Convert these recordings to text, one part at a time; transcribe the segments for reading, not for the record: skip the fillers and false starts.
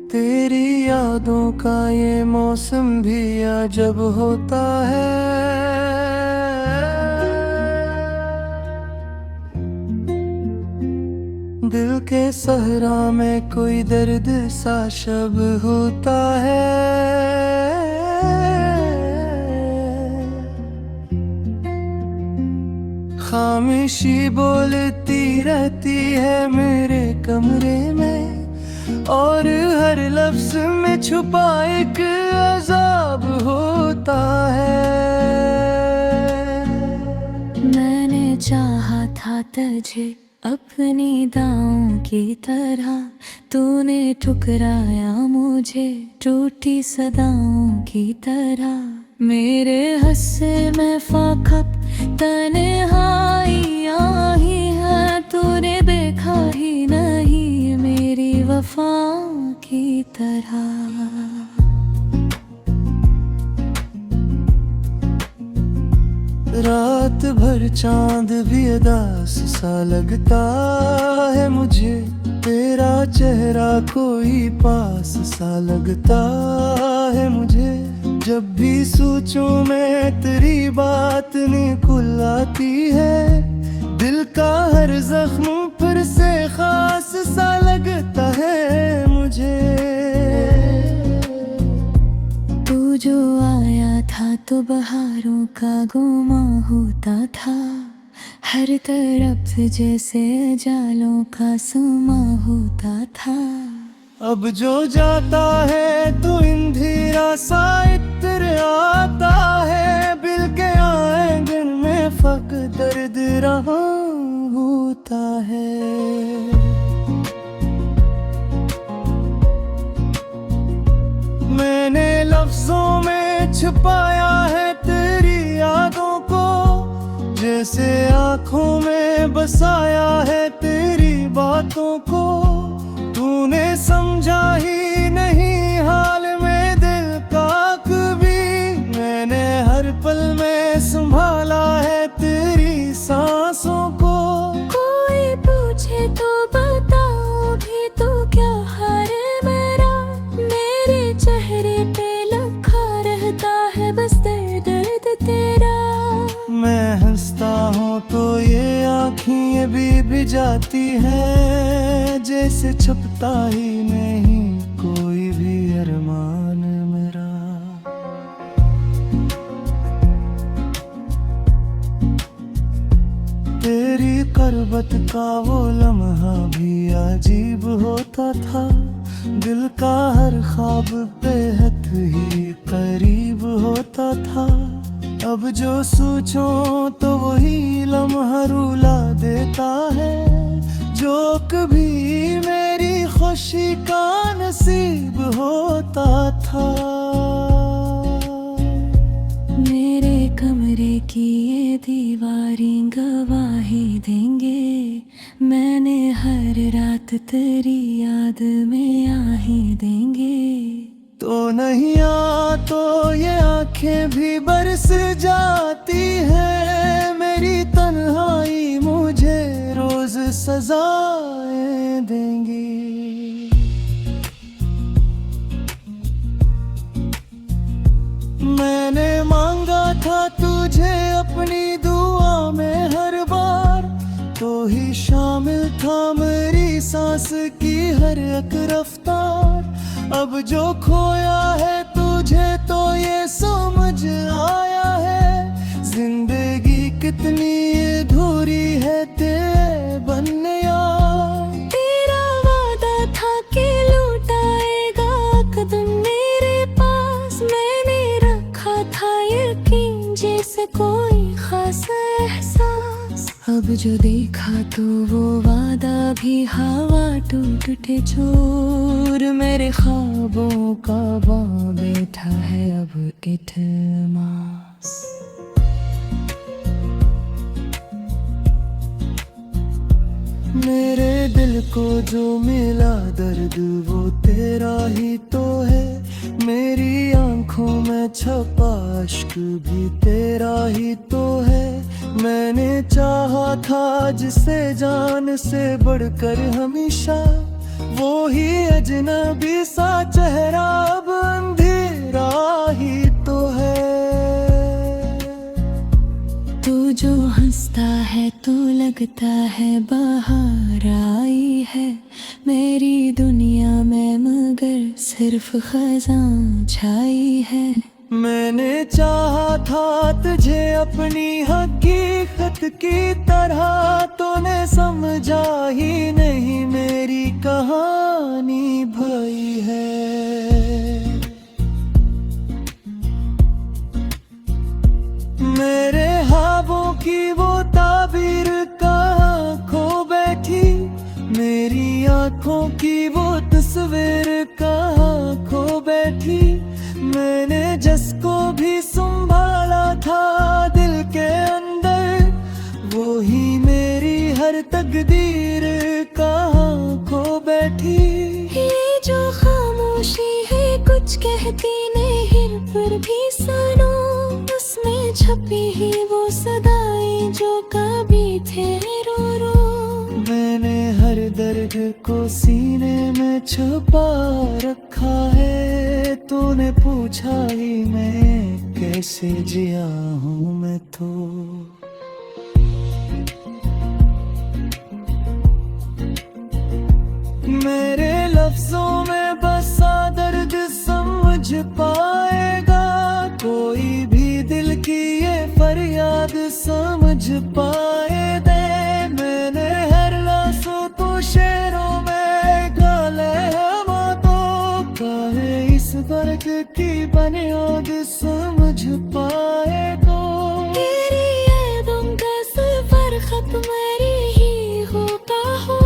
तेरी यादों का ये मौसम भी अजब होता है। दिल के सहरा में कोई दर्द सा शब होता है। खामोशी बोलती रहती है मेरे कमरे में, और हर लफ्ज में छुपा एक अजाब होता है। मैंने चाहा था तुझे अपनी दांव की तरह, तूने ठुकराया मुझे टूटी सदाओं की तरह। मेरे हस्से में फाखब तन्हाइयाँ ही हैं, तूने देखा ही नहीं मेरी वफा की तरह। रात भर चांद भी उदास सा लगता है मुझे, तेरा चेहरा कोई पास सा लगता है मुझे। जब भी सोचूं मैं तेरी बात निकुल आती है, दिल का हर जख्म फिर से खास सा लगता है मुझे। तू जो आया था तो बहारों का गुमा होता था, हर तरफ जैसे जालों का समा होता था। अब जो जाता है तो इंधिरा सा इत्र आता है, बिल के आंगन में फक दर्द रहा होता है। मैंने लफ्जों में छुपाया है तेरी यादों को, जैसे आंखों में बसाया है तेरी बातों को। तूने समझा ही नहीं हाल में दिल का कभी, मैंने हर पल में संभाला है तेरी सांसों को। कोई पूछे तो बताओ भी तो क्या हाल मेरा, मेरे चेहरे पे लिखा रहता है बस दर्द दर्द तेरा। मैं हंसता हूँ तो ये आँखें भी जाती हैं, जैसे छुपता ही नहीं कोई भी अरमान मेरा। तेरी करबत का वो लम्हा भी अजीब होता था, दिल का हर ख्वाब बेहद ही करीब होता था। अब जो सोचूं तो वही लम्हा रुला देता है, जो कभी मेरी खुशी का नसीब होता था। मेरे कमरे की ये दीवारें गवाही देंगे, मैंने हर रात तेरी याद में आ ही देंगे। तो नहीं आ तो ये आंखें भी बरस जाती है, मेरी तन्हाई मुझे रोज सजाएं देंगी। मैंने मांगा था तुझे अपनी दुआ में हर बार, तो ही शामिल था मेरी सांस की हर एक रफ्तार। अब जो खोया है तुझे तो ये समझ आया है, जिंदगी कितनी अधूरी है तेरे बनने यार। तेरा वादा था कि लौटाएगा कदम मेरे पास, मैंने रखा था यकीन जैसे कोई खास एहसास। अब जो देखा तो वो वादा भी हवा टूटे चोर, मेरे ख्वाबों का बां बैठा है अब इल्तिमास। मेरे दिल को जो मिला दर्द वो तेरा ही तो है, मेरी आंखों में छपा अश्क भी तेरा ही तो है। मैंने चाहा था जिसे जान से बढ़कर हमेशा, वो ही अजनबी सा चेहरा अब अंधेरा ही तो है। तू जो हंसता है तो लगता है बाहर आई है मेरी दुनिया में, मगर सिर्फ खज़ां छाई है। मैंने चाहा था तुझे अपनी हकीकत की तरह, तूने समझा ही नहीं मेरी कहानी भई है। मेरे ख्वाबों की वो ताबीर कहाँ खो बैठी, मेरी आंखों की वो तस्वीर कहाँ खो बैठी। मैंने जिसको भी संभाला था दिल के अंदर, वो ही मेरी हर तकदीर कहाँ खो बैठी। ये जो खामोशी है कुछ कहती नहीं पर भी सुनो, उसमें छपी ही वो सदाएं जो कभी थे रो रो। मैंने हर दर्द को सीने में छुपा रखा है, तूने पूछा ही मैं कैसे जिया हूँ मैं तो। मेरे लफ्जों में बसा दर्द समझ पाएगा कोई भी, दिल की ये फरियाद समझ पाए दे। मैंने हर लफ्ज़ तो शेरों में गाले बातों का है, इस दर्द की बुनियाद समझ पाए तो। तेरी यादों का सफर खत्म ही होता हो,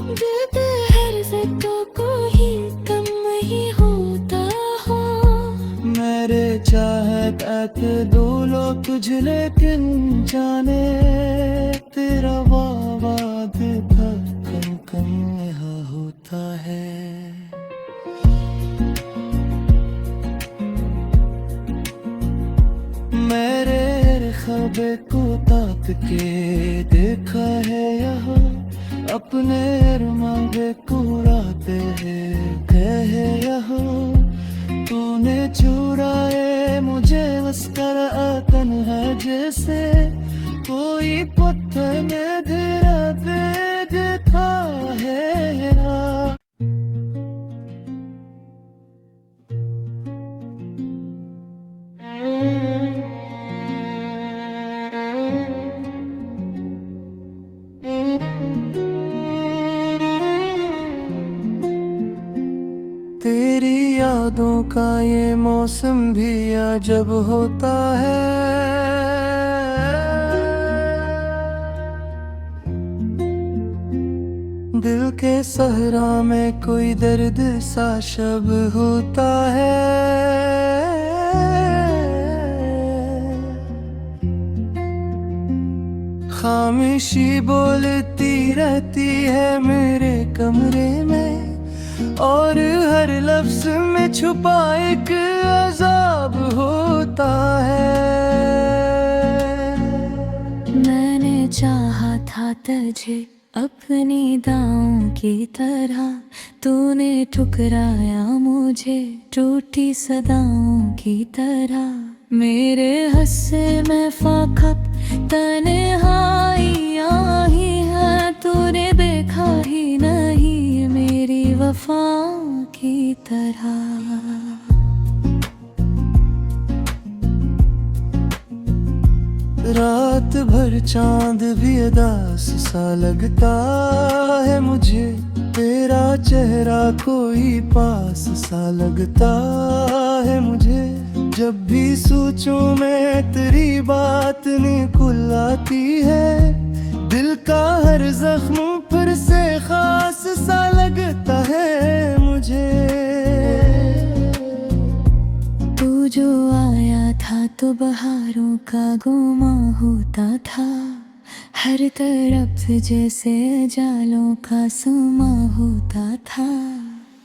दिल पे हर ज़िक्र को ही कम ही होता हो। मेरे चाहत दो लोग तुझ, लेकिन जाने तेरा वाद था कम कम यहाँ होता है। मेरे ख्वाबे को ताक के देखा है यहाँ, अपने अरमाने को उड़ाते हैं कहे यहाँ। तूने चुराए मुझे बस कर तन्हा जैसे, कोई पत्थर में धरा दे देता है ना। तेरी यादों का ये मौसम भी अजब होता है। दिल के सहरा में कोई दर्द सा शब होता है। खामोशी बोलती रहती है मेरे कमरे में, और हर लफ्ज में छुपा एक अजाब होता है। मैंने चाहा था तुझे अपनी दाओं की तरह, तूने ठुकराया मुझे टूटी सदाओं की तरह। मेरे हस्से में फाकब तन्हाइयाँ ही है, तूने देखा ही नहीं मेरी वफा की तरह। रात भर चांद भी उदास सा लगता है मुझे, तेरा चेहरा कोई पास सा लगता है मुझे। जब भी सोचूं मैं तेरी बात निकल आती है, दिल का हर जख्म फिर से खास सा लगता है मुझे। तू जो आया था तो बहारों का गुमा होता था, हर तरफ जैसे जालों का समा होता था।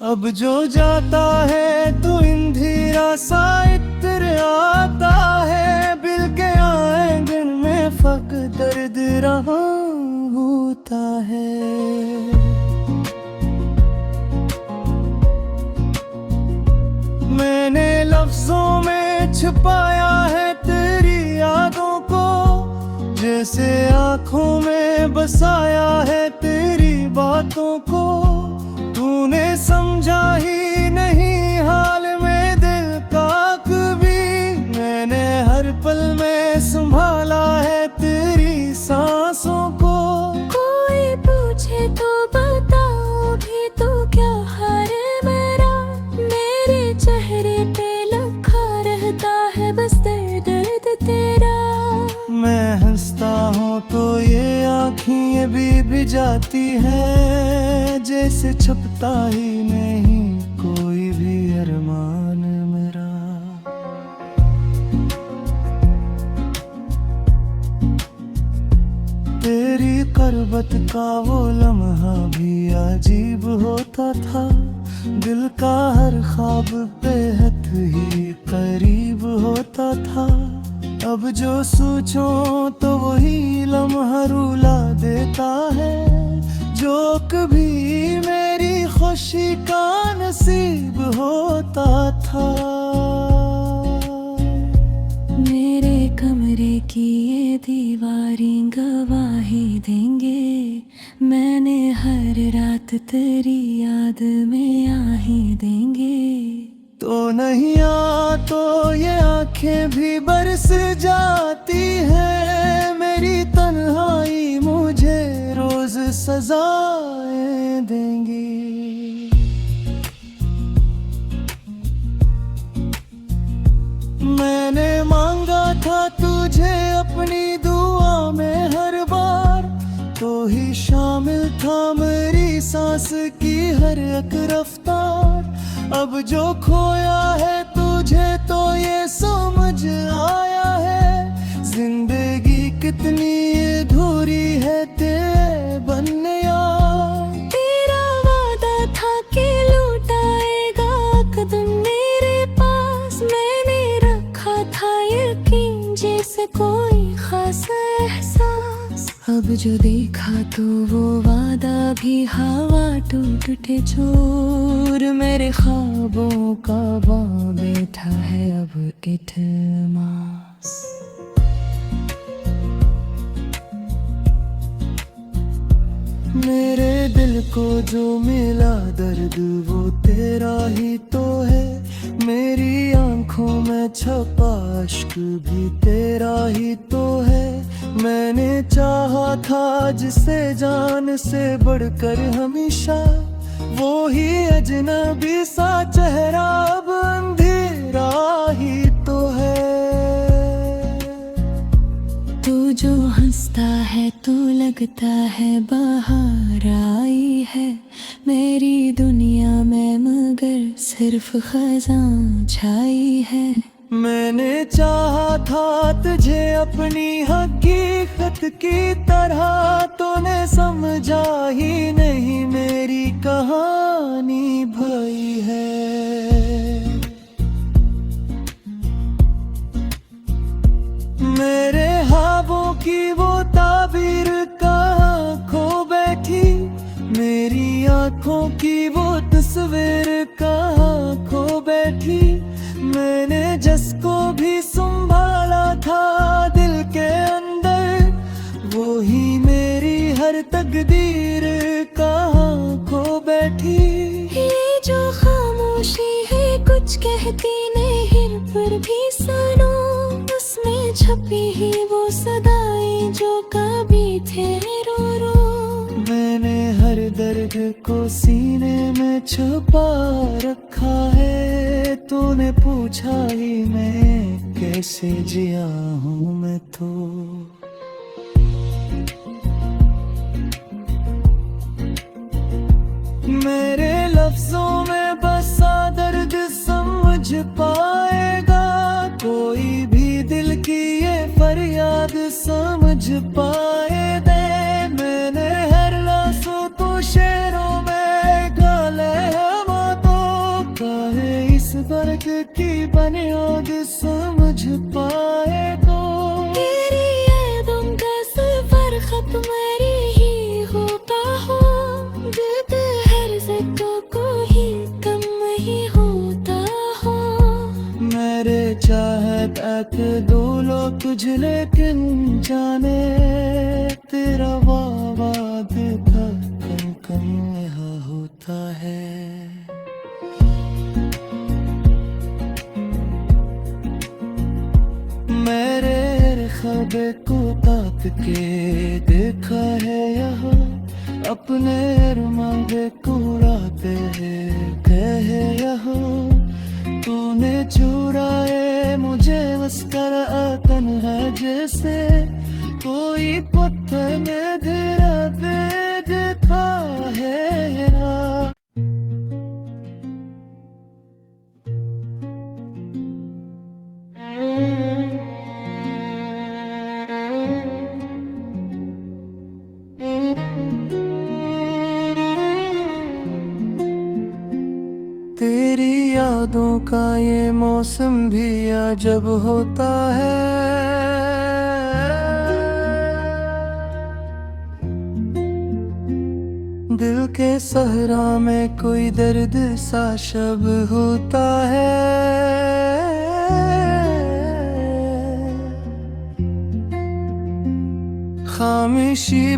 अब जो जाता है तो इंधिरा सा इत्र आता है, बिल के आंगन में फक दर्द रहा होता है। लफ्जों में छुपाया है तेरी यादों को, जैसे आंखों में बसाया है तेरी बातों को। तूने समझा ही नहीं हाल में दिल का कभी, मैंने हर पल में संभाला है तेरी सांसों को। कोई पूछे तो बताओ भी तो क्या हाल मेरा, मेरे चेहरे पे लिखा रहता है बस दर्द तेरा। मैं हंसता हूँ तो ये आँखें भी जाती है, जैसे छुपता ही नहीं कोई भी अरमान मेरा। तेरी करबत का वो लम्हा भी अजीब होता था, दिल का हर ख्वाब बेहद ही करीब होता था। अब जो सोचो तो वही लम्हा रुला देता है, जो कभी मेरी खुशी का नसीब होता था। मेरे कमरे की ये दीवारें गवाही देंगे, मैंने हर रात तेरी याद में आ ही देंगे। तो नहीं आ तो ये आंखें भी बरस जाती है, मेरी तन्हाई मुझे रोज सजाएं देंगी। मैंने मांगा था तुझे अपनी दुआ में हर बार, तो ही शामिल था मेरी सांस की हर एक रफ्तार। अब जो खोया है तुझे तो ये समझ आया है, जिंदगी कितनी अधूरी है तेरे बनने यार। तेरा वादा था कि लौटाएगा कदम मेरे पास, मैंने रखा था यकीन जैसे कोई खास एहसास। अब जो देखा तो वो वादा भी हवा टूटे चोर, मेरे ख्वाबों का बां बैठा है अब इठमास। मेरे दिल को जो मिला दर्द वो तेरा ही तो है, मेरी आंखों में छपा अश्क भी तेरा ही तो है। मैंने चाहा था जिसे जान से बढ़कर हमेशा, वो ही अजनबी सा चेहरा अब अंधेरा ही तो है। तू जो हंसता है तो लगता है बाहर आई है, मेरी दुनिया में मगर सिर्फ खज़ां छाई है। मैंने चाहा था तुझे अपनी हकीकत की तरह, तूने समझा ही नहीं मेरी कहानी भई है। मेरे ख्वाबों की वो ताबीर कहाँ खो बैठी, मेरी आंखों की वो तस्वीर कहाँ खो बैठी। मैंने जिसको भी संभाला था दिल के अंदर, वो ही मेरी हर तकदीर कहाँ खो बैठी। ये जो खामोशी है कुछ कहती नहीं पर भी सुनो, उसमें छपी ही वो सदाएं जो कभी थे रो रो। मैंने हर दर्द को सीने में छुपा रखा है, तूने पूछा ही मैं कैसे जिया हूँ मैं तो। मेरे लफ्जों में बसा दर्द समझ पाएगा, कोई भी दिल की ये फरियाद समझ पाए दे। मैंने हर लाशों तो शेरों में गाले बातों का है, इस दर्द की बुनियाद समझ पाए तो। तेरी यादों का सफर खत्म मेरी ही होता हो, दिल हर ज़िक्र को ही कम ही होता हो। मैं के दो लोग तुझे, लेकिन जाने तेरा वाद था कम कम यहाँ होता है। मेरे ख्वाबे को ताक के देखा है यहाँ, अपने अरमाने को उड़ाते हैं कहे यहाँ। तूने चुराए मुझे बस कर तन है, जैसे कोई पत्थर में धरा दे देता है। तेरी यादों का ये मौसम भी अजब होता है। दिल के सहरा में कोई दर्द सा शब होता है। खामोशी